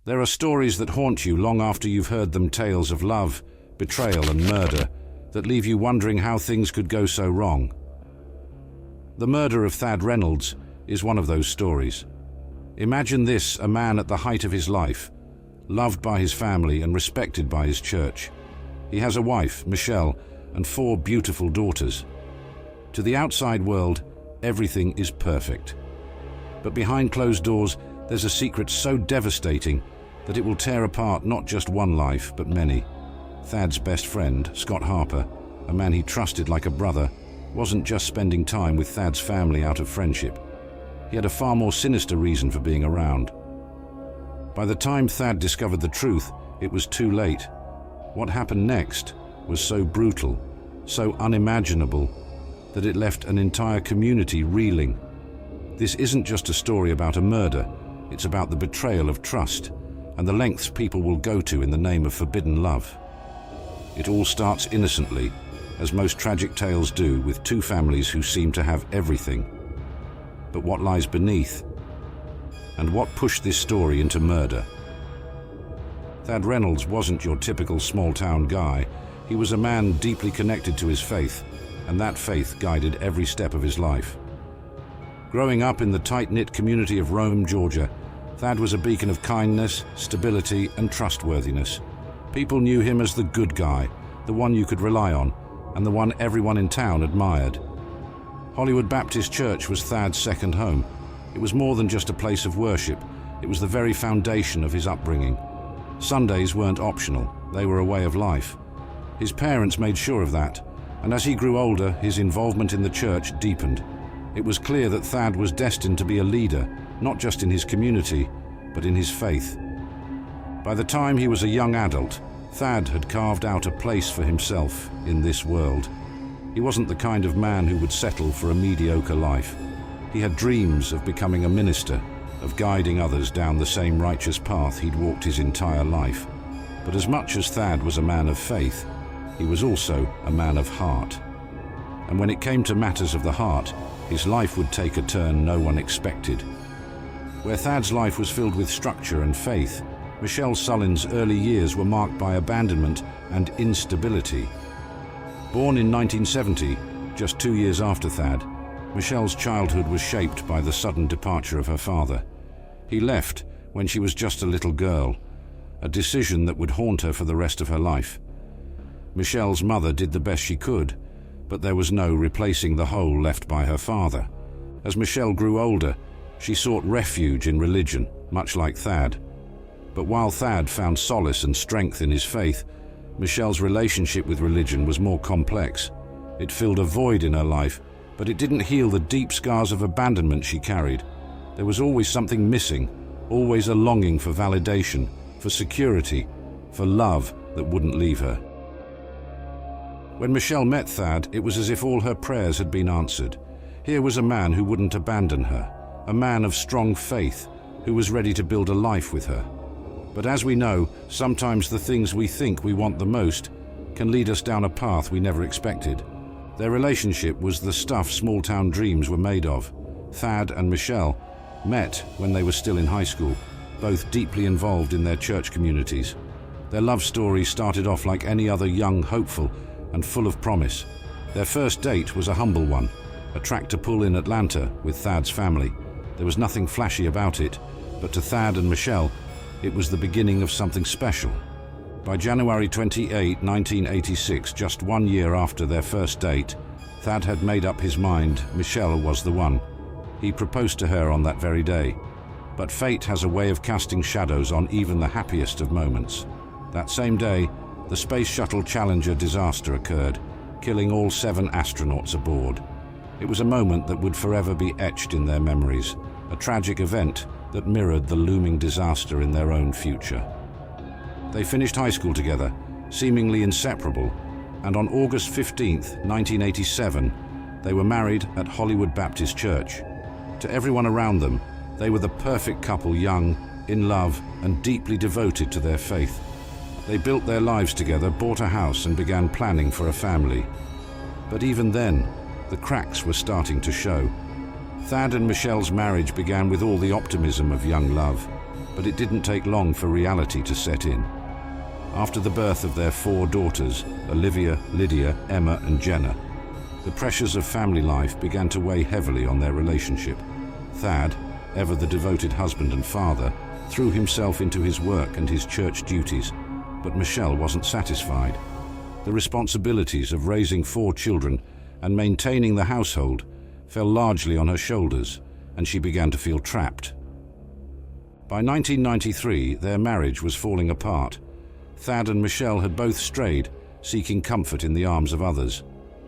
There are stories that haunt you long after you've heard them, tales of love, betrayal and murder that leave you wondering how things could go so wrong. The murder of Thad Reynolds is one of those stories. Imagine this, a man at the height of his life, loved by his family and respected by his church. He has a wife, Michelle, and 4 beautiful daughters. To the outside world, everything is perfect. But behind closed doors, there's a secret so devastating that it will tear apart not just one life, but many. Thad's best friend, Scott Harper, a man he trusted like a brother, wasn't just spending time with Thad's family out of friendship. He had a far more sinister reason for being around. By the time Thad discovered the truth, it was too late. What happened next was so brutal, so unimaginable, that it left an entire community reeling. This isn't just a story about a murder, it's about the betrayal of trust and the lengths people will go to in the name of forbidden love. It all starts innocently, as most tragic tales do, with 2 families who seem to have everything. But what lies beneath? And what pushed this story into murder? Thad Reynolds wasn't your typical small-town guy. He was a man deeply connected to his faith, and that faith guided every step of his life. Growing up in the tight-knit community of Rome, Georgia, Thad was a beacon of kindness, stability, and trustworthiness. People knew him as the good guy, the one you could rely on, and the one everyone in town admired. Hollywood Baptist Church was Thad's second home. It was more than just a place of worship. It was the very foundation of his upbringing. Sundays weren't optional. They were a way of life. His parents made sure of that, and as he grew older, his involvement in the church deepened. It was clear that Thad was destined to be a leader, not just in his community, but in his faith. By the time he was a young adult, Thad had carved out a place for himself in this world. He wasn't the kind of man who would settle for a mediocre life. He had dreams of becoming a minister, of guiding others down the same righteous path he'd walked his entire life. But as much as Thad was a man of faith, he was also a man of heart. And when it came to matters of the heart, his life would take a turn no one expected. Where Thad's life was filled with structure and faith, Michelle Sullivan's early years were marked by abandonment and instability. Born in 1970, just 2 years after Thad, Michelle's childhood was shaped by the sudden departure of her father. He left when she was just a little girl, a decision that would haunt her for the rest of her life. Michelle's mother did the best she could, but there was no replacing the hole left by her father. As Michelle grew older, she sought refuge in religion, much like Thad. But while Thad found solace and strength in his faith, Michelle's relationship with religion was more complex. It filled a void in her life, but it didn't heal the deep scars of abandonment she carried. There was always something missing, always a longing for validation, for security, for love that wouldn't leave her. When Michelle met Thad, it was as if all her prayers had been answered. Here was a man who wouldn't abandon her, a man of strong faith, who was ready to build a life with her. But as we know, sometimes the things we think we want the most can lead us down a path we never expected. Their relationship was the stuff small-town dreams were made of. Thad and Michelle met when they were still in high school, both deeply involved in their church communities. Their love story started off like any other young hopeful and full of promise. Their first date was a humble one, a tractor pull in Atlanta with Thad's family. There was nothing flashy about it, but to Thad and Michelle, it was the beginning of something special. By January 28, 1986, just 1 year after their first date, Thad had made up his mind Michelle was the one. He proposed to her on that very day. But fate has a way of casting shadows on even the happiest of moments. That same day, the Space Shuttle Challenger disaster occurred, killing all 7 astronauts aboard. It was a moment that would forever be etched in their memories, a tragic event that mirrored the looming disaster in their own future. They finished high school together, seemingly inseparable, and on August 15, 1987, they were married at Hollywood Baptist Church. To everyone around them, they were the perfect couple, young, in love, and deeply devoted to their faith. They built their lives together, bought a house, and began planning for a family. But even then, the cracks were starting to show. Thad and Michelle's marriage began with all the optimism of young love. But it didn't take long for reality to set in. After the birth of their 4 daughters, Olivia, Lydia, Emma, and Jenna, the pressures of family life began to weigh heavily on their relationship. Thad, ever the devoted husband and father, threw himself into his work and his church duties, but Michelle wasn't satisfied. The responsibilities of raising 4 children and maintaining the household fell largely on her shoulders, and she began to feel trapped. By 1993, their marriage was falling apart. Thad and Michelle had both strayed, seeking comfort in the arms of others.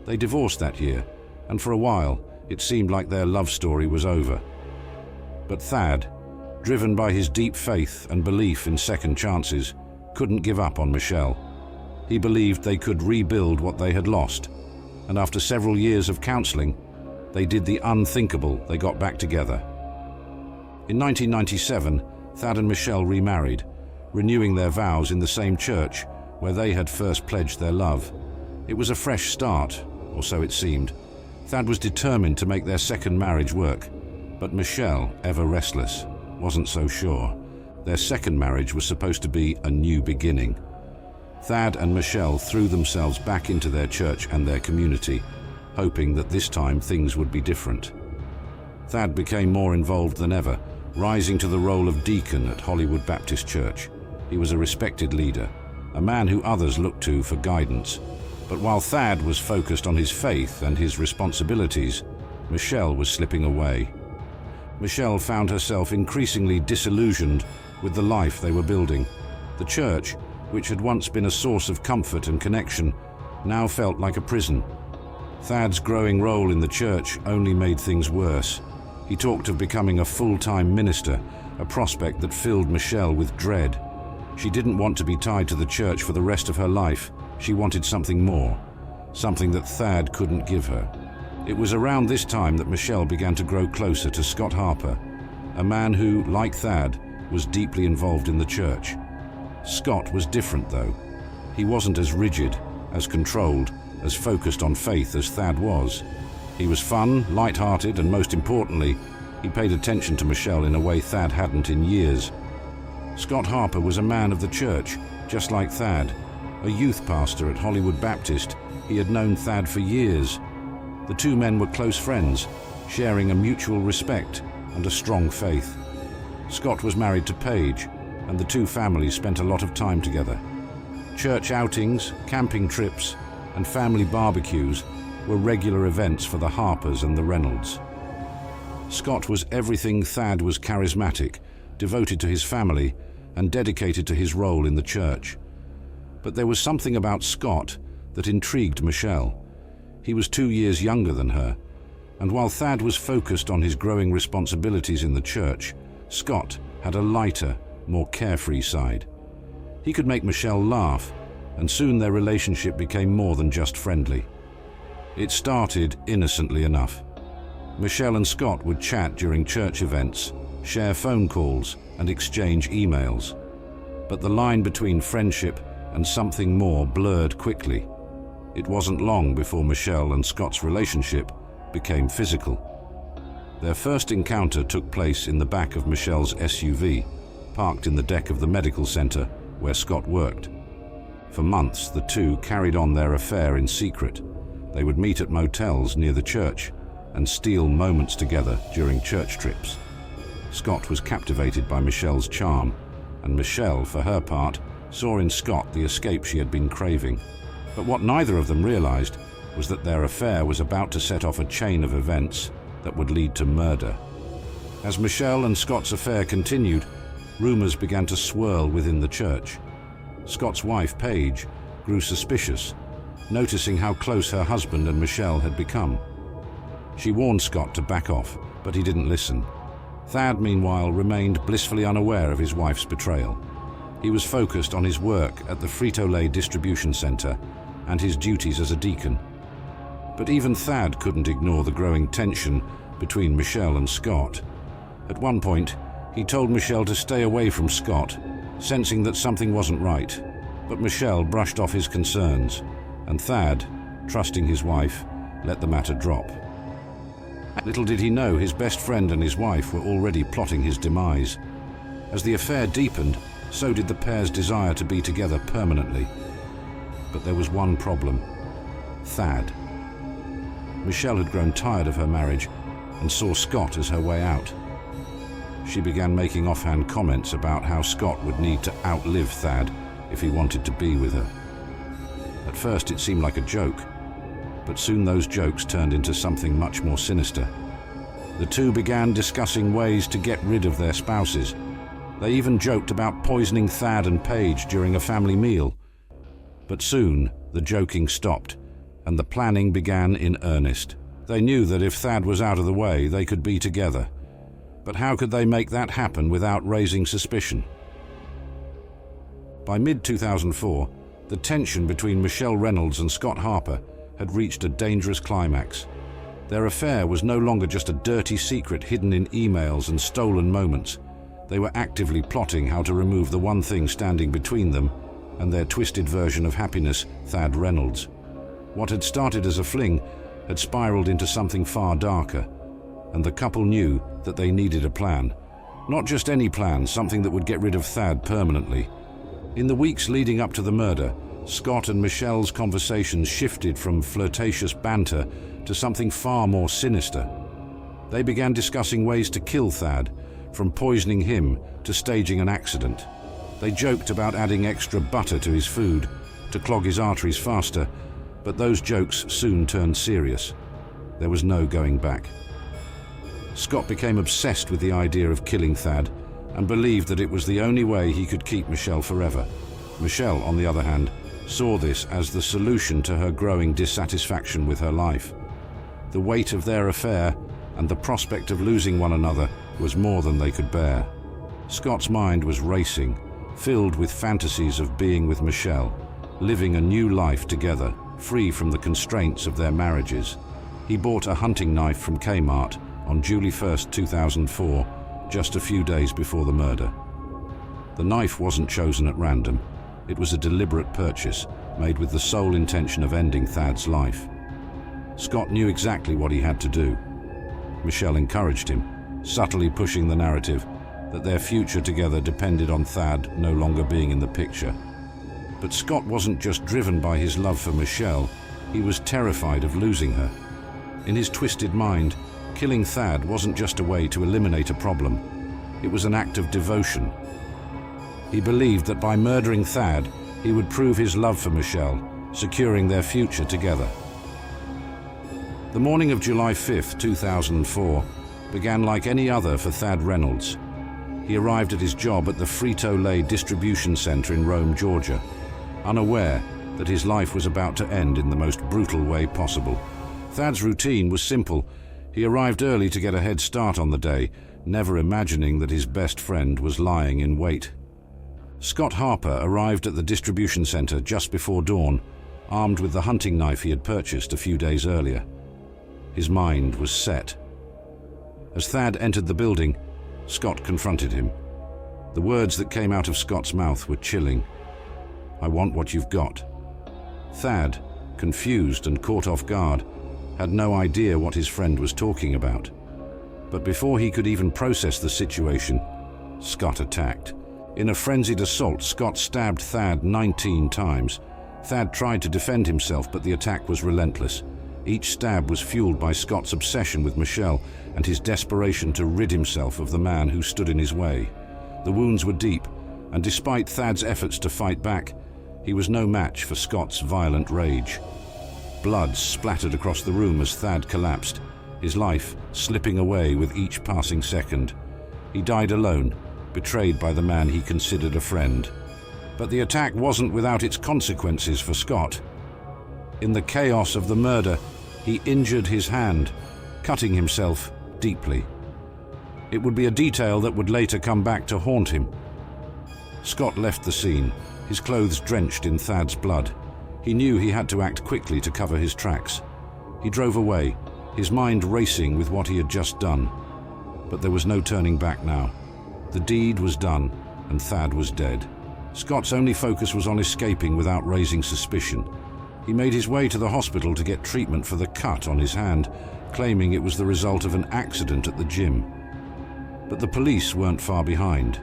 They divorced that year, and for a while, it seemed like their love story was over. But Thad, driven by his deep faith and belief in second chances, couldn't give up on Michelle. He believed they could rebuild what they had lost, and after several years of counseling, they did the unthinkable. They got back together. In 1997, Thad and Michelle remarried, renewing their vows in the same church where they had first pledged their love. It was a fresh start, or so it seemed. Thad was determined to make their second marriage work, but Michelle, ever restless, wasn't so sure. Their second marriage was supposed to be a new beginning. Thad and Michelle threw themselves back into their church and their community, hoping that this time things would be different. Thad became more involved than ever, rising to the role of deacon at Hollywood Baptist Church. He was a respected leader, a man who others looked to for guidance. But while Thad was focused on his faith and his responsibilities, Michelle was slipping away. Michelle found herself increasingly disillusioned with the life they were building. The church, which had once been a source of comfort and connection, now felt like a prison. Thad's growing role in the church only made things worse. He talked of becoming a full-time minister, a prospect that filled Michelle with dread. She didn't want to be tied to the church for the rest of her life. She wanted something more, something that Thad couldn't give her. It was around this time that Michelle began to grow closer to Scott Harper, a man who, like Thad, was deeply involved in the church. Scott was different, though. He wasn't as rigid, as controlled, as focused on faith as Thad was. He was fun, light-hearted, and most importantly, he paid attention to Michelle in a way Thad hadn't in years. Scott Harper was a man of the church, just like Thad. A youth pastor at Hollywood Baptist, he had known Thad for years. The two men were close friends, sharing a mutual respect and a strong faith. Scott was married to Paige, and the two families spent a lot of time together. Church outings, camping trips, and family barbecues were regular events for the Harpers and the Reynolds. Scott was everything Thad was: charismatic, devoted to his family, and dedicated to his role in the church. But there was something about Scott that intrigued Michelle. He was 2 years younger than her, and while Thad was focused on his growing responsibilities in the church, Scott had a lighter, more carefree side. He could make Michelle laugh, and soon their relationship became more than just friendly. It started innocently enough. Michelle and Scott would chat during church events, share phone calls, and exchange emails. But the line between friendship and something more blurred quickly. It wasn't long before Michelle and Scott's relationship became physical. Their first encounter took place in the back of Michelle's SUV, parked in the deck of the medical center where Scott worked. For months, the two carried on their affair in secret. They would meet at motels near the church and steal moments together during church trips. Scott was captivated by Michelle's charm, and Michelle, for her part, saw in Scott the escape she had been craving. But what neither of them realized was that their affair was about to set off a chain of events that would lead to murder. As Michelle and Scott's affair continued, rumors began to swirl within the church. Scott's wife, Paige, grew suspicious, noticing how close her husband and Michelle had become. She warned Scott to back off, but he didn't listen. Thad, meanwhile, remained blissfully unaware of his wife's betrayal. He was focused on his work at the Frito-Lay distribution center and his duties as a deacon. But even Thad couldn't ignore the growing tension between Michelle and Scott. At one point, he told Michelle to stay away from Scott, sensing that something wasn't right. But Michelle brushed off his concerns, and Thad, trusting his wife, let the matter drop. Little did he know his best friend and his wife were already plotting his demise. As the affair deepened, so did the pair's desire to be together permanently. But there was one problem: Thad. Michelle had grown tired of her marriage and saw Scott as her way out. She began making offhand comments about how Scott would need to outlive Thad if he wanted to be with her. At first it seemed like a joke, but soon those jokes turned into something much more sinister. The two began discussing ways to get rid of their spouses. They even joked about poisoning Thad and Paige during a family meal. But soon the joking stopped, and the planning began in earnest. They knew that if Thad was out of the way, they could be together. But how could they make that happen without raising suspicion? By mid-2004, the tension between Michelle Reynolds and Scott Harper had reached a dangerous climax. Their affair was no longer just a dirty secret hidden in emails and stolen moments. They were actively plotting how to remove the one thing standing between them and their twisted version of happiness, Thad Reynolds. What had started as a fling had spiraled into something far darker, and the couple knew that they needed a plan. Not just any plan, something that would get rid of Thad permanently. In the weeks leading up to the murder, Scott and Michelle's conversations shifted from flirtatious banter to something far more sinister. They began discussing ways to kill Thad, from poisoning him to staging an accident. They joked about adding extra butter to his food to clog his arteries faster, but those jokes soon turned serious. There was no going back. Scott became obsessed with the idea of killing Thad and believed that it was the only way he could keep Michelle forever. Michelle, on the other hand, saw this as the solution to her growing dissatisfaction with her life. The weight of their affair and the prospect of losing one another was more than they could bear. Scott's mind was racing, filled with fantasies of being with Michelle, living a new life together, free from the constraints of their marriages. He bought a hunting knife from Kmart on July 1st, 2004, just a few days before the murder. The knife wasn't chosen at random. It was a deliberate purchase, made with the sole intention of ending Thad's life. Scott knew exactly what he had to do. Michelle encouraged him, subtly pushing the narrative that their future together depended on Thad no longer being in the picture. But Scott wasn't just driven by his love for Michelle, he was terrified of losing her. In his twisted mind, killing Thad wasn't just a way to eliminate a problem, it was an act of devotion. He believed that by murdering Thad, he would prove his love for Michelle, securing their future together. The morning of July 5th, 2004, began like any other for Thad Reynolds. He arrived at his job at the Frito-Lay distribution center in Rome, Georgia, unaware that his life was about to end in the most brutal way possible. Thad's routine was simple. He arrived early to get a head start on the day, never imagining that his best friend was lying in wait. Scott Harper arrived at the distribution center just before dawn, armed with the hunting knife he had purchased a few days earlier. His mind was set. As Thad entered the building, Scott confronted him. The words that came out of Scott's mouth were chilling. "I want what you've got." Thad, confused and caught off guard, had no idea what his friend was talking about. But before he could even process the situation, Scott attacked. In a frenzied assault, Scott stabbed Thad 19 times. Thad tried to defend himself, but the attack was relentless. Each stab was fueled by Scott's obsession with Michelle and his desperation to rid himself of the man who stood in his way. The wounds were deep, and despite Thad's efforts to fight back, he was no match for Scott's violent rage. Blood splattered across the room as Thad collapsed, his life slipping away with each passing second. He died alone, betrayed by the man he considered a friend. But the attack wasn't without its consequences for Scott. In the chaos of the murder, he injured his hand, cutting himself deeply. It would be a detail that would later come back to haunt him. Scott left the scene, his clothes drenched in Thad's blood. He knew he had to act quickly to cover his tracks. He drove away, his mind racing with what he had just done. But there was no turning back now. The deed was done, and Thad was dead. Scott's only focus was on escaping without raising suspicion. He made his way to the hospital to get treatment for the cut on his hand, claiming it was the result of an accident at the gym. But the police weren't far behind.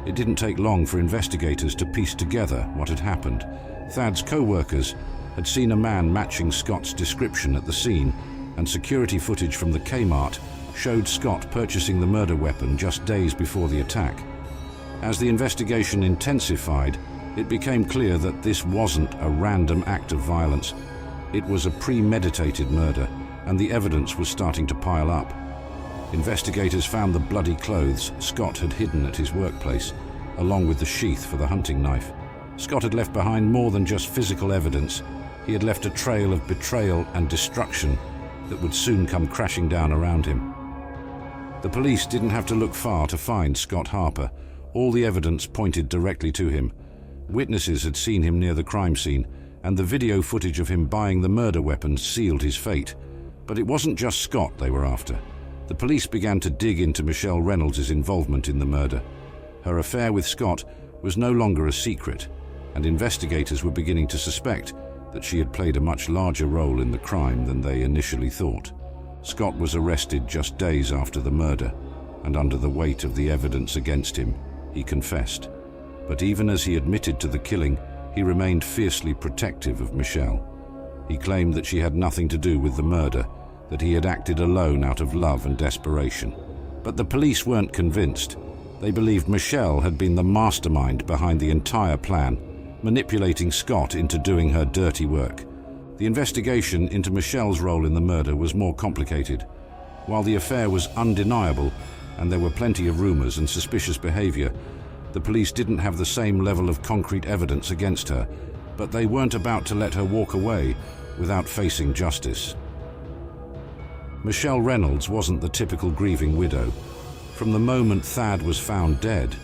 It didn't take long for investigators to piece together what had happened. Thad's co-workers had seen a man matching Scott's description at the scene, and security footage from the Kmart showed Scott purchasing the murder weapon just days before the attack. As the investigation intensified, it became clear that this wasn't a random act of violence. It was a premeditated murder, and the evidence was starting to pile up. Investigators found the bloody clothes Scott had hidden at his workplace, along with the sheath for the hunting knife. Scott had left behind more than just physical evidence. He had left a trail of betrayal and destruction that would soon come crashing down around him. The police didn't have to look far to find Scott Harper. All the evidence pointed directly to him. Witnesses had seen him near the crime scene, and the video footage of him buying the murder weapon sealed his fate. But it wasn't just Scott they were after. The police began to dig into Michelle Reynolds' involvement in the murder. Her affair with Scott was no longer a secret, and investigators were beginning to suspect that she had played a much larger role in the crime than they initially thought. Scott was arrested just days after the murder, and under the weight of the evidence against him, he confessed. But even as he admitted to the killing, he remained fiercely protective of Michelle. He claimed that she had nothing to do with the murder, that he had acted alone out of love and desperation. But the police weren't convinced. They believed Michelle had been the mastermind behind the entire plan, manipulating Scott into doing her dirty work. The investigation into Michelle's role in the murder was more complicated. While the affair was undeniable, and there were plenty of rumors and suspicious behavior, the police didn't have the same level of concrete evidence against her, but they weren't about to let her walk away without facing justice. Michelle Reynolds wasn't the typical grieving widow. From the moment Thad was found dead,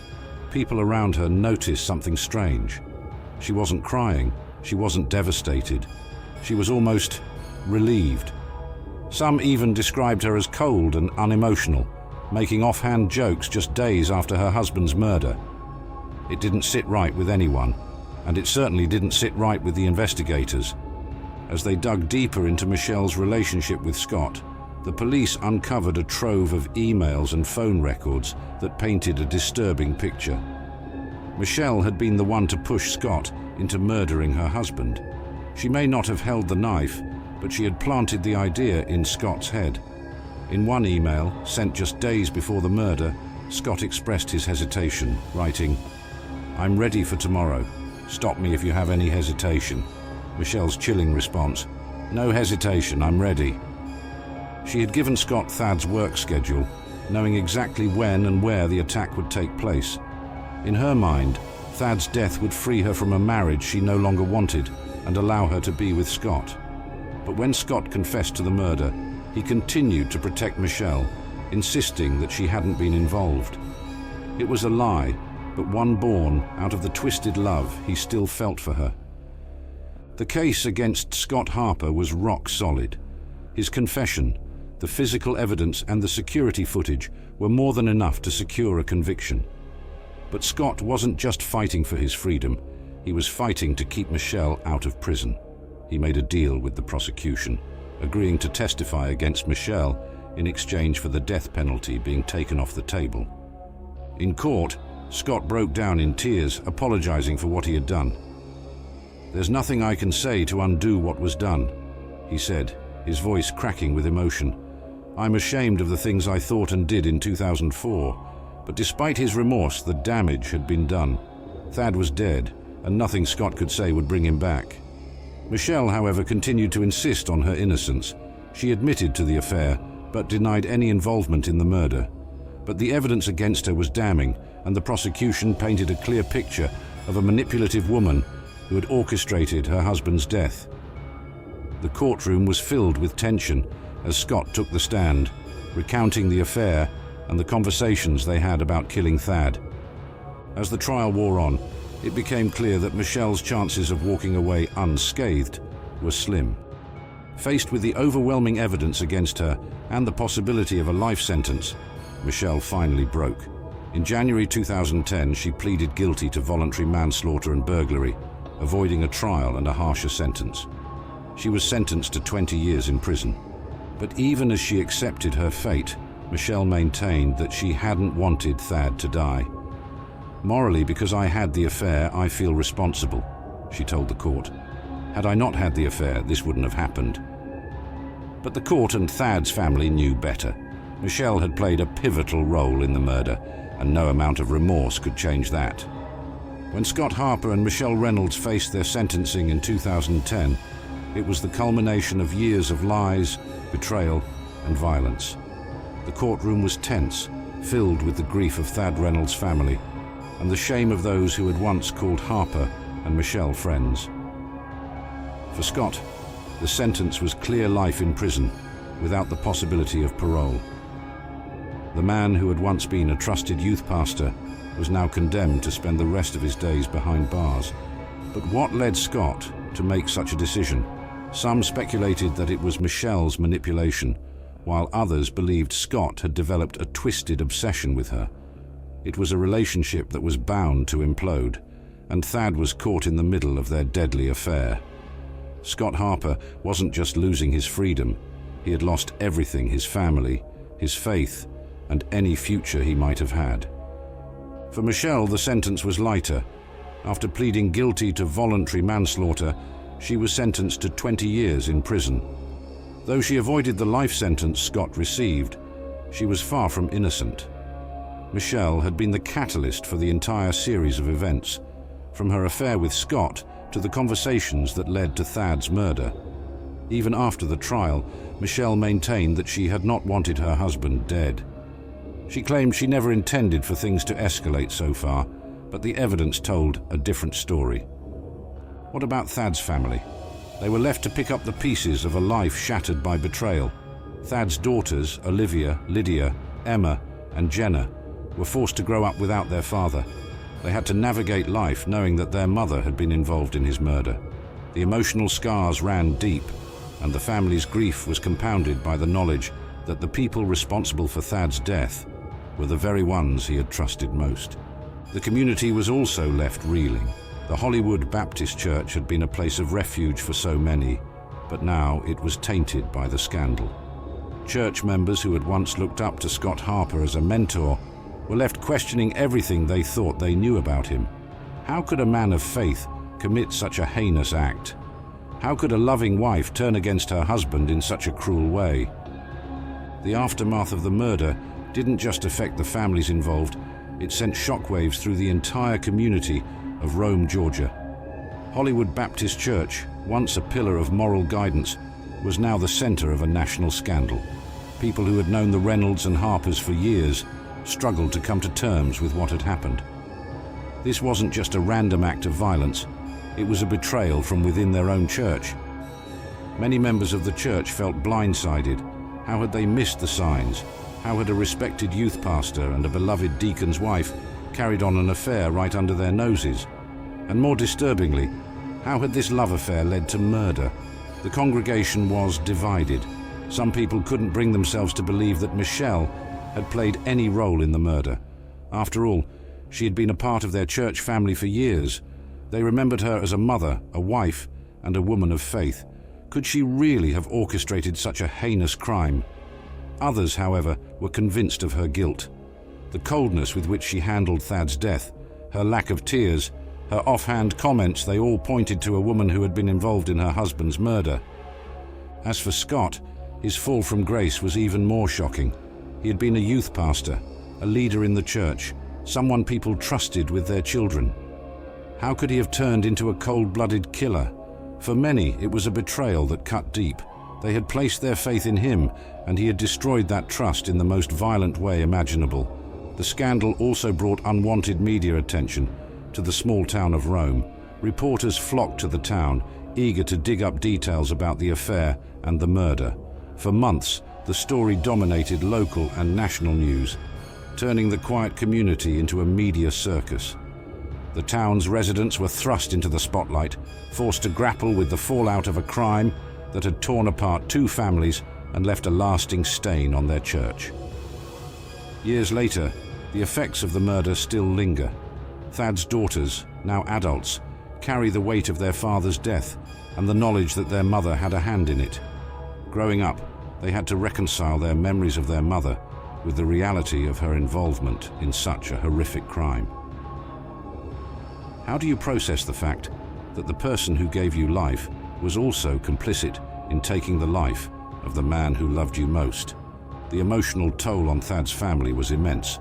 people around her noticed something strange. She wasn't crying, she wasn't devastated. She was almost relieved. Some even described her as cold and unemotional, making offhand jokes just days after her husband's murder. It didn't sit right with anyone, and it certainly didn't sit right with the investigators. As they dug deeper into Michelle's relationship with Scott, the police uncovered a trove of emails and phone records that painted a disturbing picture. Michelle had been the one to push Scott into murdering her husband. She may not have held the knife, but she had planted the idea in Scott's head. In one email, sent just days before the murder, Scott expressed his hesitation, writing, "I'm ready for tomorrow. Stop me if you have any hesitation." Michelle's chilling response, "No hesitation, I'm ready." She had given Scott Thad's work schedule, knowing exactly when and where the attack would take place. In her mind, Thad's death would free her from a marriage she no longer wanted and allow her to be with Scott. But when Scott confessed to the murder, he continued to protect Michelle, insisting that she hadn't been involved. It was a lie, but one born out of the twisted love he still felt for her. The case against Scott Harper was rock solid. His confession, the physical evidence and the security footage were more than enough to secure a conviction. But Scott wasn't just fighting for his freedom, he was fighting to keep Michelle out of prison. He made a deal with the prosecution, agreeing to testify against Michelle in exchange for the death penalty being taken off the table. In court, Scott broke down in tears, apologizing for what he had done. "There's nothing I can say to undo what was done," he said, his voice cracking with emotion. "I'm ashamed of the things I thought and did in 2004, but despite his remorse, the damage had been done. Thad was dead, and nothing Scott could say would bring him back." Michelle, however, continued to insist on her innocence. She admitted to the affair, but denied any involvement in the murder. But the evidence against her was damning, and the prosecution painted a clear picture of a manipulative woman who had orchestrated her husband's death. The courtroom was filled with tension as Scott took the stand, recounting the affair and the conversations they had about killing Thad. As the trial wore on, it became clear that Michelle's chances of walking away unscathed were slim. Faced with the overwhelming evidence against her and the possibility of a life sentence, Michelle finally broke. In January 2010, she pleaded guilty to voluntary manslaughter and burglary, avoiding a trial and a harsher sentence. She was sentenced to 20 years in prison. But even as she accepted her fate, Michelle maintained that she hadn't wanted Thad to die. Morally, because I had the affair, I feel responsible, she told the court. Had I not had the affair, this wouldn't have happened. But the court and Thad's family knew better. Michelle had played a pivotal role in the murder, and no amount of remorse could change that. When Scott Harper and Michelle Reynolds faced their sentencing in 2010, it was the culmination of years of lies, betrayal, and violence. The courtroom was tense, filled with the grief of Thad Reynolds' family, and the shame of those who had once called Harper and Michelle friends. For Scott, the sentence was clear life in prison, without the possibility of parole. The man who had once been a trusted youth pastor was now condemned to spend the rest of his days behind bars. But what led Scott to make such a decision? Some speculated that it was Michelle's manipulation, while others believed Scott had developed a twisted obsession with her. It was a relationship that was bound to implode, and Thad was caught in the middle of their deadly affair. Scott Harper wasn't just losing his freedom, he had lost everything: his family, his faith, and any future he might have had. For Michelle, the sentence was lighter. After pleading guilty to voluntary manslaughter, she was sentenced to 20 years in prison. Though she avoided the life sentence Scott received, she was far from innocent. Michelle had been the catalyst for the entire series of events, from her affair with Scott to the conversations that led to Thad's murder. Even after the trial, Michelle maintained that she had not wanted her husband dead. She claimed she never intended for things to escalate so far, but the evidence told a different story. What about Thad's family? They were left to pick up the pieces of a life shattered by betrayal. Thad's daughters, Olivia, Lydia, Emma, and Jenna, were forced to grow up without their father. They had to navigate life knowing that their mother had been involved in his murder. The emotional scars ran deep, and the family's grief was compounded by the knowledge that the people responsible for Thad's death were the very ones he had trusted most. The community was also left reeling. The Hollywood Baptist Church had been a place of refuge for so many, but now it was tainted by the scandal. Church members who had once looked up to Scott Harper as a mentor were left questioning everything they thought they knew about him. How could a man of faith commit such a heinous act? How could a loving wife turn against her husband in such a cruel way? The aftermath of the murder didn't just affect the families involved, it sent shockwaves through the entire community of Rome, Georgia. Hollywood Baptist Church, once a pillar of moral guidance, was now the center of a national scandal. People who had known the Reynolds and Harpers for years struggled to come to terms with what had happened. This wasn't just a random act of violence, it was a betrayal from within their own church. Many members of the church felt blindsided. How had they missed the signs? How had a respected youth pastor and a beloved deacon's wife carried on an affair right under their noses? And more disturbingly, how had this love affair led to murder? The congregation was divided. Some people couldn't bring themselves to believe that Michelle had played any role in the murder. After all, she had been a part of their church family for years. They remembered her as a mother, a wife, and a woman of faith. Could she really have orchestrated such a heinous crime? Others, however, were convinced of her guilt. The coldness with which she handled Thad's death, her lack of tears, her offhand comments, they all pointed to a woman who had been involved in her husband's murder. As for Scott, his fall from grace was even more shocking. He had been a youth pastor, a leader in the church, someone people trusted with their children. How could he have turned into a cold-blooded killer? For many, it was a betrayal that cut deep. They had placed their faith in him, and he had destroyed that trust in the most violent way imaginable. The scandal also brought unwanted media attention to the small town of Rome. Reporters flocked to the town, eager to dig up details about the affair and the murder. For months, the story dominated local and national news, turning the quiet community into a media circus. The town's residents were thrust into the spotlight, forced to grapple with the fallout of a crime that had torn apart two families and left a lasting stain on their church. Years later, the effects of the murder still linger. Thad's daughters, now adults, carry the weight of their father's death and the knowledge that their mother had a hand in it. Growing up, they had to reconcile their memories of their mother with the reality of her involvement in such a horrific crime. How do you process the fact that the person who gave you life was also complicit in taking the life of the man who loved you most? The emotional toll on Thad's family was immense.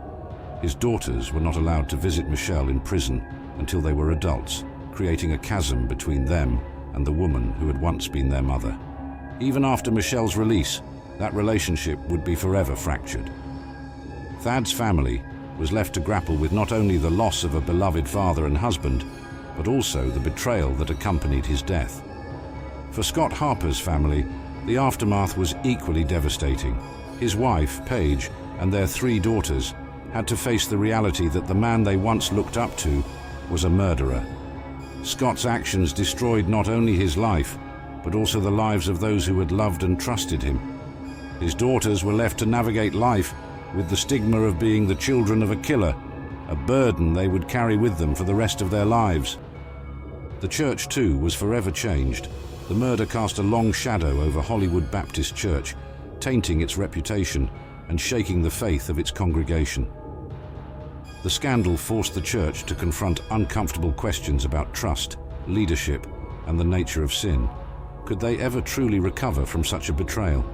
His daughters were not allowed to visit Michelle in prison until they were adults, creating a chasm between them and the woman who had once been their mother. Even after Michelle's release, that relationship would be forever fractured. Thad's family was left to grapple with not only the loss of a beloved father and husband, but also the betrayal that accompanied his death. For Scott Harper's family, the aftermath was equally devastating. His wife, Paige, and their 3 daughters had to face the reality that the man they once looked up to was a murderer. Scott's actions destroyed not only his life, but also the lives of those who had loved and trusted him. His daughters were left to navigate life with the stigma of being the children of a killer, a burden they would carry with them for the rest of their lives. The church, too, was forever changed. The murder cast a long shadow over Hollywood Baptist Church, tainting its reputation and shaking the faith of its congregation. The scandal forced the church to confront uncomfortable questions about trust, leadership, and the nature of sin. Could they ever truly recover from such a betrayal?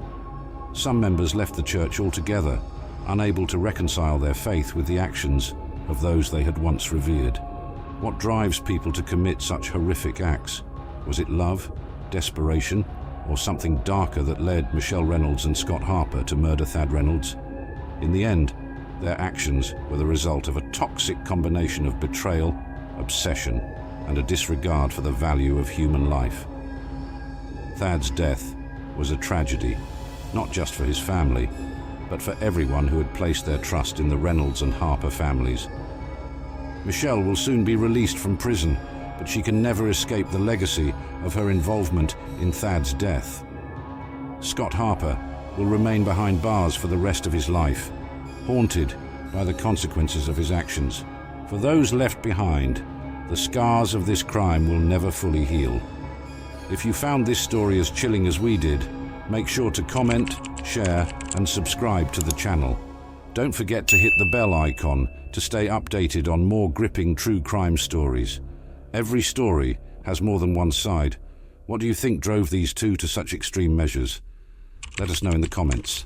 Some members left the church altogether, unable to reconcile their faith with the actions of those they had once revered. What drives people to commit such horrific acts? Was it love, desperation, or something darker that led Michelle Reynolds and Scott Harper to murder Thad Reynolds? In the end, their actions were the result of a toxic combination of betrayal, obsession, and a disregard for the value of human life. Thad's death was a tragedy, not just for his family, but for everyone who had placed their trust in the Reynolds and Harper families. Michelle will soon be released from prison, but she can never escape the legacy of her involvement in Thad's death. Scott Harper will remain behind bars for the rest of his life, haunted by the consequences of his actions. For those left behind, the scars of this crime will never fully heal. If you found this story as chilling as we did, make sure to comment, share, and subscribe to the channel. Don't forget to hit the bell icon to stay updated on more gripping true crime stories. Every story has more than one side. What do you think drove these 2 to such extreme measures? Let us know in the comments.